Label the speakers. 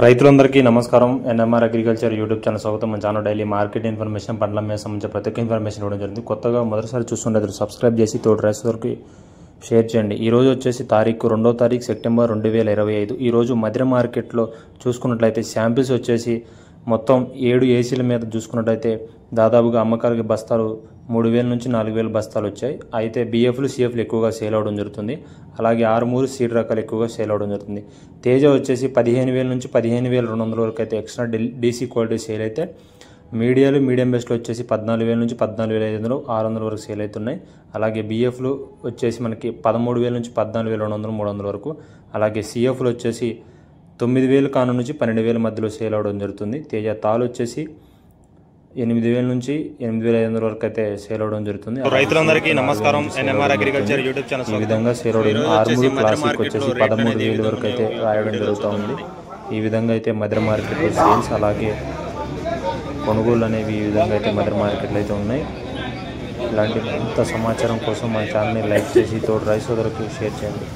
Speaker 1: రైతులందరికీ నమస్కారం. NMR agriculture YouTube channel స్వాగతం. మన ఛానల్ డైలీ మార్కెట్ ఇన్ఫర్మేషన్, పండ్ల మీద సంబంధించిన ప్రతి ఒక్క ఇన్ఫర్మేషన్ ఇవ్వడం జరుగుతుంది. కొత్తగా మొదటిసారి చూస్తుండే సబ్స్క్రైబ్ చేసి తోటి రైతులకి షేర్ చేయండి. ఈరోజు వచ్చేసి 2వ తారీఖు సెప్టెంబర్ 2025. ఈరోజు మధ్య మార్కెట్లో చూసుకున్నట్లయితే శాంపిల్స్ వచ్చేసి మొత్తం 7 ఏసీల మీద చూసుకున్నట్లయితే దాదాపుగా అమ్మకాలకి బస్తాలు 3000 నుంచి 4000 బస్తాలు వచ్చాయి. అయితే బిఎఫ్లు సిఎఫ్లు ఎక్కువగా సేల్ అవడం జరుగుతుంది. అలాగే 6 సీడ్ రకాలు ఎక్కువగా సేల్ అవడం జరుగుతుంది. తేజ వచ్చేసి 15000 నుంచి 15200 వరకు అయితే ఎక్స్ట్రా డీసీ క్వాలిటీ సేల్ అయితే, మీడియాలు మీడియం బెస్ట్లో వచ్చేసి 14000 నుంచి 14500 600 వరకు సేల్ అవుతున్నాయి. అలాగే బిఎఫ్లు వచ్చేసి మనకి 13000 నుంచి 14200 300 వరకు. అలాగే సిఎఫ్లు వచ్చేసి 9000 కాను నుంచి 12000 మధ్యలో సేల్ అవడం జరుగుతుంది. తేజ తాలు వచ్చేసి 8000 నుంచి 8500 వరకు అయితే సేల్ అవడం జరుగుతుంది.
Speaker 2: రైతులందరికీ నమస్కారం. ఎన్ఎంఆర్ అగ్రికల్చర్ యూట్యూబ్ ఛానల్
Speaker 1: ఈ విధంగా సేల్ అవడం. 6 క్లాసిక్ వచ్చేసి 13000 వరకు అయితే రాయడం జరుగుతూ ఉంది. ఈ విధంగా అయితే మధ్య మార్కెట్లో సేల్స్ అలాగే కొనుగోలు అనేవి ఈ విధంగా అయితే మధ్య మార్కెట్లో అయితే ఉన్నాయి. ఇలాంటి ఇంత సమాచారం కోసం మన ఛానల్ని లైక్ చేసి తోటి రైతు సోదరులకు షేర్ చేయండి.